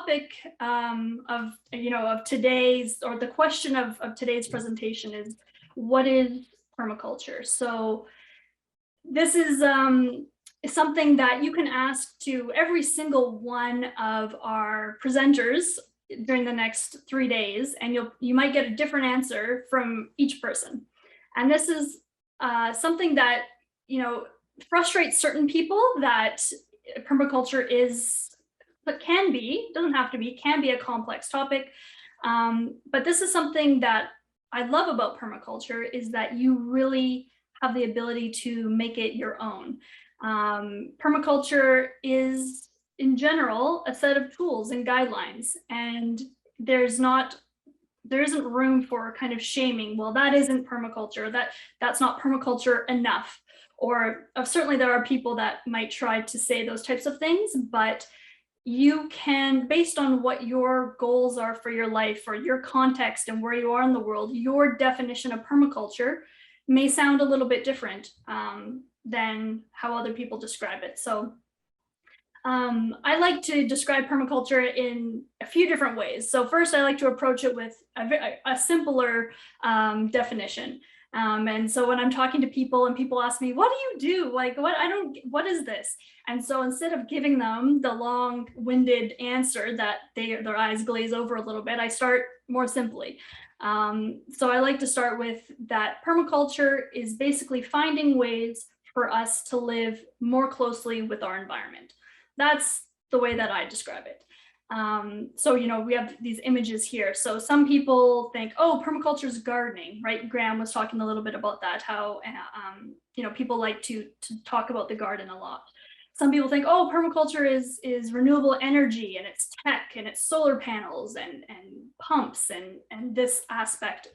topic of today's, or the question of today's presentation is, what is permaculture? So this is something that you can ask to every single one of our presenters during the next 3 days, and you might get a different answer from each person. And this is something that frustrates certain people, that permaculture can be, doesn't have to be, can be a complex topic. But this is something that I love about permaculture, is that you really have the ability to make it your own. Permaculture is, in general, a set of tools and guidelines, and there isn't room for kind of shaming. Well, that isn't permaculture, that's not permaculture enough. Or certainly there are people that might try to say those types of things, but you can, based on what your goals are for your life, or your context and where you are in the world, your definition of permaculture may sound a little bit different than how other people describe it. So I like to describe permaculture in a few different ways. So first, I like to approach it with a simpler definition. And so when I'm talking to people and people ask me, what do you do? Like, what is this? And so instead of giving them the long-winded answer that their eyes glaze over a little bit, I start more simply. So I like to start with that permaculture is basically finding ways for us to live more closely with our environment. That's the way that I describe it. So, we have these images here. So some people think, oh, permaculture is gardening, right? Graham was talking a little bit about that, how, people like to talk about the garden a lot. Some people think, oh, permaculture is renewable energy, and it's tech, and it's solar panels and pumps and this aspect.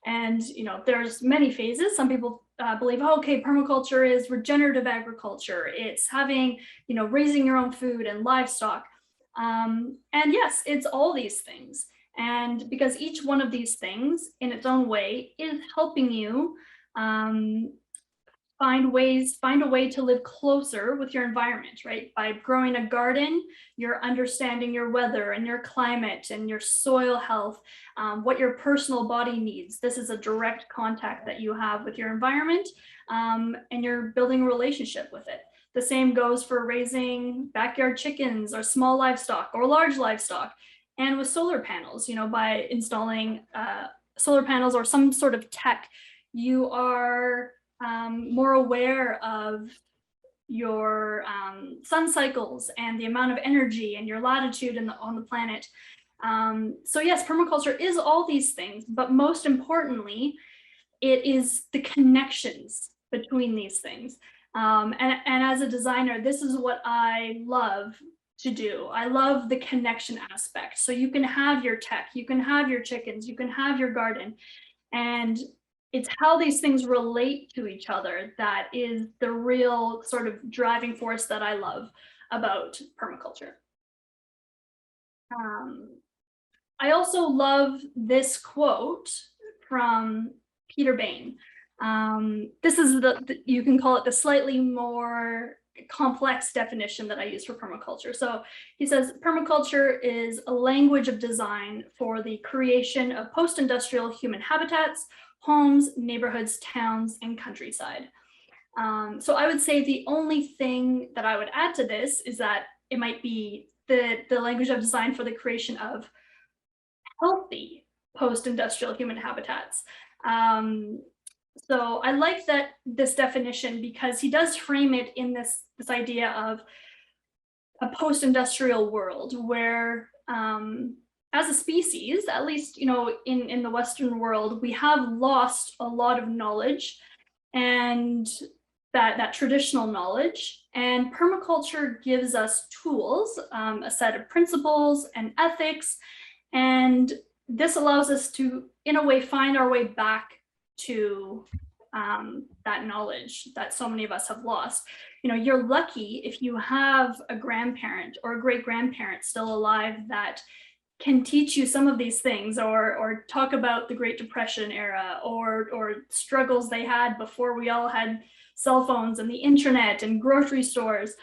And, there's many phases. Some people believe, oh, okay, permaculture is regenerative agriculture. It's having, raising your own food and livestock. And yes, it's all these things. And because each one of these things in its own way is helping you find a way to live closer with your environment, right? By growing a garden, you're understanding your weather and your climate and your soil health, what your personal body needs. This is a direct contact that you have with your environment, and you're building a relationship with it. The same goes for raising backyard chickens or small livestock or large livestock. And with solar panels, by installing solar panels or some sort of tech, you are more aware of your sun cycles and the amount of energy and your latitude on the planet. So yes, permaculture is all these things, but most importantly, it is the connections between these things. And as a designer, this is what I love to do. I love the connection aspect. So you can have your tech, you can have your chickens, you can have your garden, and it's how these things relate to each other that is the real sort of driving force that I love about permaculture. I also love this quote from Peter Bain. This is you can call it the slightly more complex definition that I use for permaculture. So he says, permaculture is a language of design for the creation of post-industrial human habitats, homes, neighborhoods, towns, and countryside. So I would say the only thing that I would add to this is that it might be the language of design for the creation of healthy post-industrial human habitats. So I like this definition because he does frame it in this idea of a post-industrial world where, as a species, at least in the Western world, we have lost a lot of knowledge, and that traditional knowledge. And permaculture gives us tools, a set of principles and ethics, and this allows us to, in a way, find our way back to that knowledge that so many of us have lost. You're lucky if you have a grandparent or a great-grandparent still alive that can teach you some of these things, or talk about the Great Depression era, or struggles they had before we all had cell phones and the internet and grocery stores.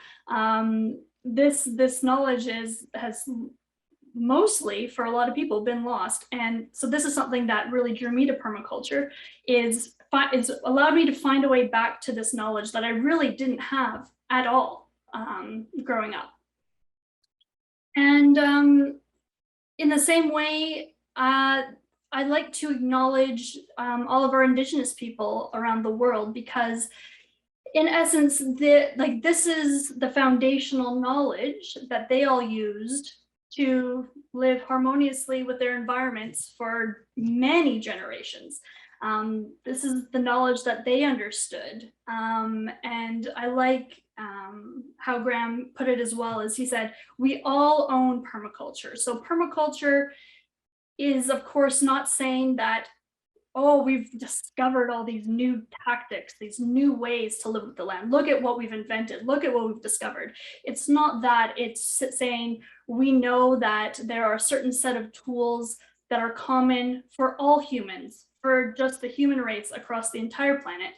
This knowledge has mostly for a lot of people been lost. And so this is something that really drew me to permaculture, is it's allowed me to find a way back to this knowledge that I really didn't have at all growing up. And in the same way, I'd like to acknowledge all of our Indigenous people around the world, because in essence, this is the foundational knowledge that they all used to live harmoniously with their environments for many generations. This is the knowledge that they understood. And I like how Graham put it as well, as he said, we all own permaculture. So permaculture is, of course, not saying that, oh, we've discovered all these new tactics, these new ways to live with the land. Look at what we've invented. Look at what we've discovered. It's not that. It's saying we know that there are a certain set of tools that are common for all humans, for just the human race across the entire planet.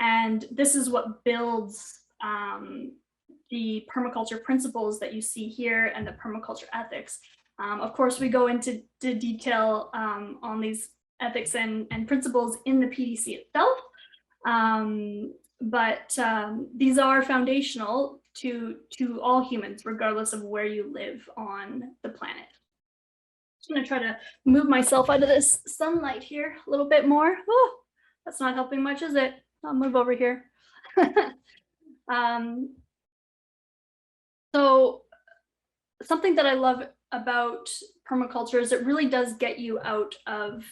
And this is what builds the permaculture principles that you see here and the permaculture ethics. Of course, we go into detail on these ethics and principles in the PDC itself, but these are foundational to all humans, regardless of where you live on the planet. I'm going to try to move myself out of this sunlight here a little bit more. Oh, that's not helping much, is it? I'll move over here. So something that I love about permaculture is it really does get you out of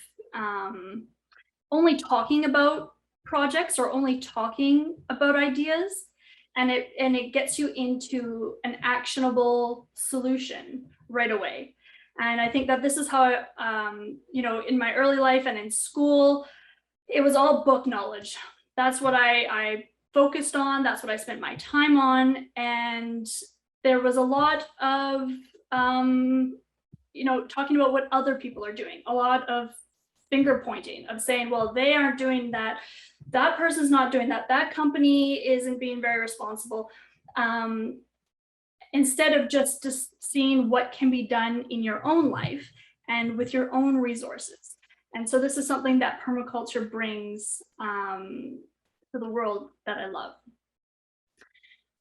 only talking about projects or only talking about ideas, and it gets you into an actionable solution right away. And I think that this is how, you know, in my early life and in school, it was all book knowledge. That's what I focused on. That's what I spent my time on. And there was a lot of, you know, talking about what other people are doing, a lot of finger pointing, of saying, well, they aren't doing that. That person's not doing that. That company isn't being very responsible. Instead of just seeing what can be done in your own life and with your own resources. And so this is something that permaculture brings to the world that I love.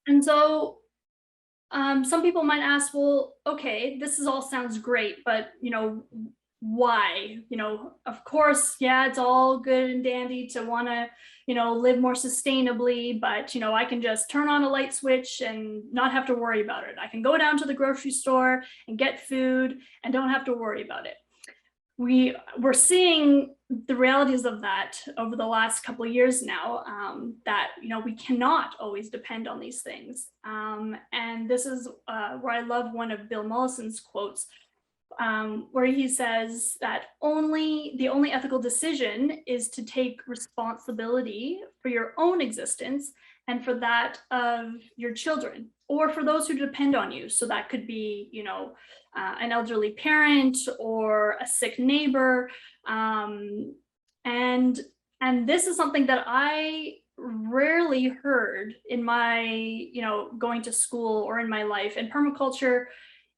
And so some people might ask, well, okay, this is all sounds great, but you know, why? You know, of course, yeah, it's all good and dandy to want to, you know, live more sustainably, but you know, I can just turn on a light switch and not have to worry about it. I can go down to the grocery store and get food and don't have to worry about it. We're seeing the realities of that over the last couple of years now, that, you know, we cannot always depend on these things. And this is where I love one of Bill Mollison's quotes, where he says that the only ethical decision is to take responsibility for your own existence and for that of your children, or for those who depend on you. So that could be, you know, an elderly parent or a sick neighbor. And this is something that I rarely heard in my, you know, going to school or in my life. And permaculture,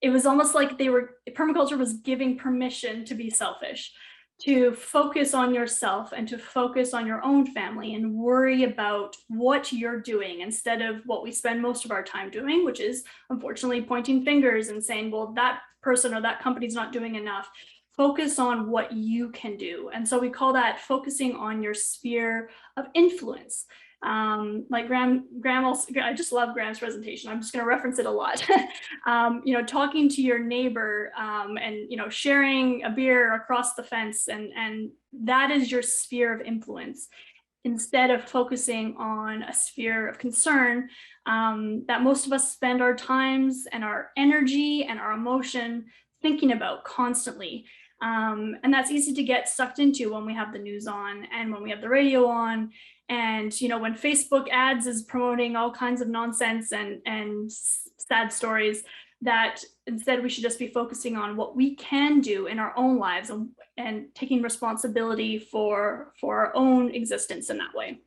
it was almost like permaculture was giving permission to be selfish, to focus on yourself and to focus on your own family and worry about what you're doing instead of what we spend most of our time doing, which is unfortunately pointing fingers and saying, well, that person or that company's not doing enough. Focus on what you can do. And so we call that focusing on your sphere of influence. Like Graham also, I just love Graham's presentation. I'm just going to reference it a lot. You know, talking to your neighbor and, you know, sharing a beer across the fence, and that is your sphere of influence, instead of focusing on a sphere of concern that most of us spend our times and our energy and our emotion thinking about constantly. And that's easy to get sucked into when we have the news on and when we have the radio on. And, you know, when Facebook ads is promoting all kinds of nonsense and sad stories, that instead we should just be focusing on what we can do in our own lives and taking responsibility for our own existence in that way.